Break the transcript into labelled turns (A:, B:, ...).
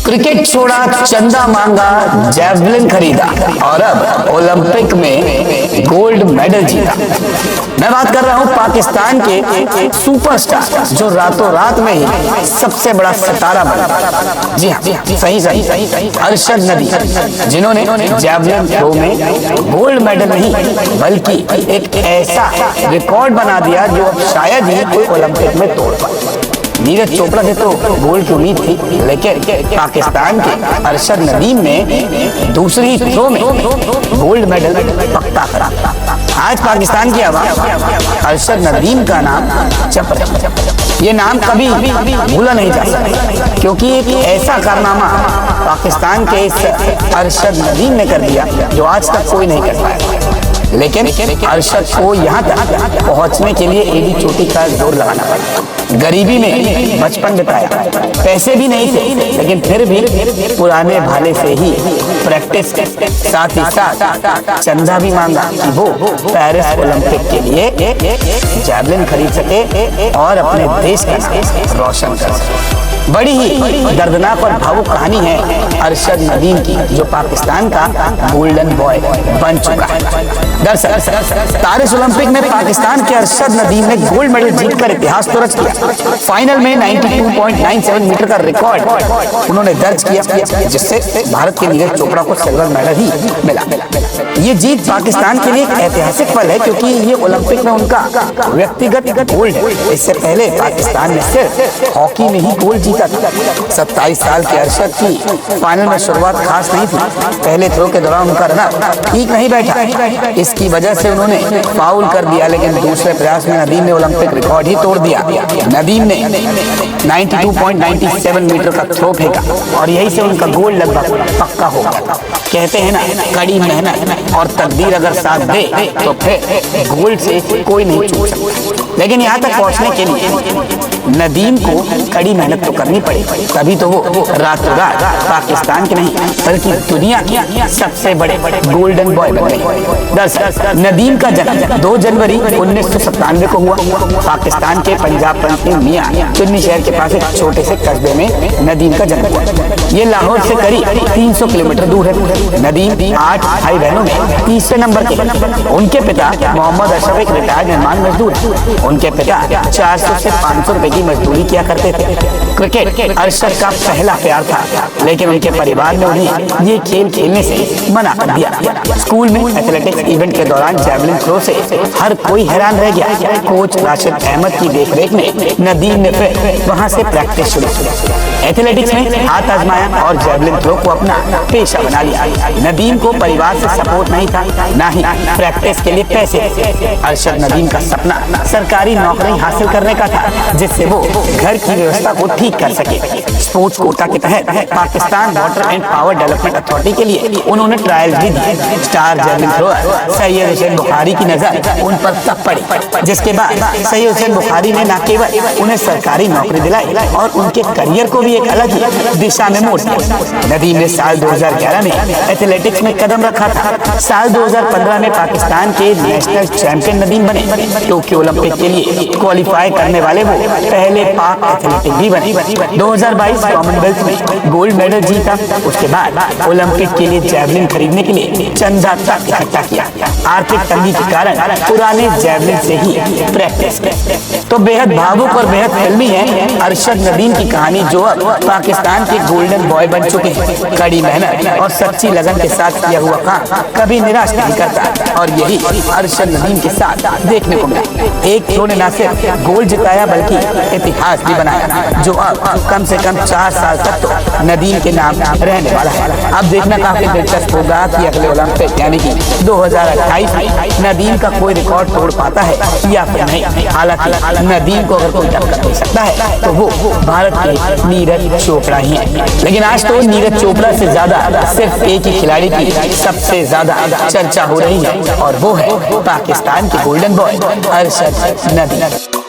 A: Cricket छोड़ा, चंदा मांगा, जैवलिन खरीदा और अब ओलंपिक में गोल्ड मेडल जीता। मैं बात कर रहा हूं पाकिस्तान के सुपरस्टार जो रातों रात में ही सबसे बड़ा सितारा बना। जी हाँ, सही अरशद नदीम, जिन्होंने जैवलिन थ्रो में गोल्ड मेडल नहीं बल्कि एक ऐसा रिकॉर्ड बना दिया जो अब शायद ही कोई ओलंपिक में तोड़ पाए। नीरज चोपड़ा से तो गोल्ड की उम्मीद थी, लेकिन पाकिस्तान के अरशद नदीम ने दूसरी थ्रो में गोल्ड मेडल पक्का करा। आज पाकिस्तान की आवाम अरशद नदीम का नाम जप रही है। ये नाम कभी भूला नहीं जा सकता, क्योंकि एक ऐसा कारनामा पाकिस्तान के इस अरशद नदीम ने कर दिया जो आज तक कोई नहीं कर पाया। लेकिन अरशद को यहाँ तक पहुँचने के लिए एड़ी चोटी का जोर लगाना पड़ा। गरीबी में बचपन बिताया, पैसे भी नहीं थे, लेकिन फिर भी पुराने भाले से ही प्रैक्टिस, साथ ही साथ चंदा भी मांगा कि वो पेरिस ओलंपिक के लिए जैवलिन खरीद सके और अपने देश का नाम रोशन कर सके। बड़ी ही दर्दनाक और भावुक कहानी है अरशद नदीम की, जो पाकिस्तान का गोल्डन बॉय बन चुका है। दरअसल पेरिस ओलंपिक में पाकिस्तान के अरशद नदीम ने गोल्ड मेडल जीतकर इतिहास तो रच किया। फाइनल में 92.97 मीटर का रिकॉर्ड उन्होंने दर्ज किया, जिससे भारत के नीरज चोपड़ा को सिल्वर मेडल ही मिला। ये जीत पाकिस्तान के लिए एक ऐतिहासिक पल है, क्योंकि ये ओलंपिक में उनका व्यक्तिगत गोल्ड है। इससे पहले पाकिस्तान ने सिर्फ हॉकी में ही गोल्ड जीता था। 27 साल के अरशद की फाइनल में शुरुआत खास नहीं थी। पहले थ्रो के दौरान उनका रनअप ठीक नहीं बैठा, इसकी वजह से उन्होंने फाउल कर दिया, लेकिन दूसरे प्रयास में नदीम ने ओलंपिक रिकॉर्ड ही तोड़ दिया। नदीम ने 92.97 मीटर का थ्रो फेंका और यही से उनका गोल्ड लगभग पक्का हो गया। कहते हैं ना, कड़ी मेहनत और तकदीर अगर साथ दे तो फिर गोल्ड से कोई नहीं चूक सकता। लेकिन यहाँ तक पहुँचने के लिए नदीम को कड़ी मेहनत तो करनी पड़ी, तभी तो वो रातों रात पाकिस्तान के नहीं बल्कि दुनिया के सबसे बड़े गोल्डन बॉय बन गए। दरअसल नदीम का जन्म 2 जनवरी 1997 को हुआ। पाकिस्तान के पंजाब प्रांत में मियां चुन्नी शहर के पास एक छोटे से कस्बे में नदीम का जन्म हुआ। ये लाहौर से करीब 300 किलोमीटर दूर है। नदीम 8 भाई बहनों में तीसरे नंबर के। उनके पिता मोहम्मद अशरफ एक रिटायर्ड निर्माण मजदूर है। उनके पिता 400 से 500 रुपए की मजदूरी किया करते थे। क्रिकेट अरशद का पहला प्यार था, लेकिन उनके परिवार ने उन्हें ये खेल खेलने से मना कर दिया। स्कूल में एथलेटिक्स इवेंट के दौरान जैवलिन थ्रो से हर कोई हैरान रह गया। कोच राशिद अहमद की देखरेख में नदीम ने फिर वहां से प्रैक्टिस शुरू की। एथलेटिक्स में हाथ आजमाया और जैवलिन थ्रो को अपना पेशा बना लिया। नदीम को परिवार से सपोर्ट नहीं था, ना ही प्रैक्टिस के लिए पैसे। अरशद नदीम का सपना सरकारी नौकरी हासिल करने का था, जिससे वो घर की व्यवस्था को ठीक कर सके। स्पोर्ट्स कोटा के तहत Pakistan water and power development authority के लिए उन्होंने ट्रायल भी दिए। Star javelin thrower Syed Hussain Bukhari की नजर उन पर तब पड़ी, जिसके बाद सैयद हुसैन बुखारी ने न केवल उन्हें सरकारी नौकरी दिलाई और उनके करियर को भी एक अलग ही दिशा में मोड़ दिया। नदीम ने साल 2011 में एथलेटिक्स में कदम रखा था। साल 2015 में पाकिस्तान के नेशनल चैंपियन नदीम बने। टोक्यो ओलंपिक के लिए क्वालिफाई करने वाले वो पहले पाक एथलेटिक भी बने। 2022 कॉमनवेल्थ में गोल्ड मेडल जीता। उसके बाद ओलंपिक के लिए जैवलिन खरीदने के लिए चंदा तक इकट्ठा किया। आर्थिक तंगी के कारण पुराने जैवलिन से ही प्रैक्टिस की। तो बेहद भावुक और बेहद फिल्मी है अरशद नदीम की कहानी, जो अब पाकिस्तान के गोल्डन बॉय बन चुके हैं। कड़ी मेहनत और सच्ची लगन के साथ किया हुआ काम कभी निराश नहीं करता, और यही अरशद नदीम के साथ देखने को मिला। एक थ्रो ने न सिर्फ गोल्ड जिताया बल्कि इतिहास भी बनाया, जो अब कम से कम 4 साल तक तो नदीम के नाम रहने वाला है। अब देखना काफी दिलचस्प होगा कि अगले ओलंपिक यानी कि 2028 में नदीम का कोई रिकॉर्ड तोड़ पाता है या फिर नहीं। हालांकि नदीम को अगर कोई टक्कर दे सकता है तो वो भारत के नीरज चोपड़ा ही है। लेकिन आज तो नीरज चोपड़ा से ज्यादा सिर्फ एक ही खिलाड़ी की सबसे ज्यादा चर्चा हो रही है, और वो है पाकिस्तान के गोल्डन बॉय अरशद नदीम।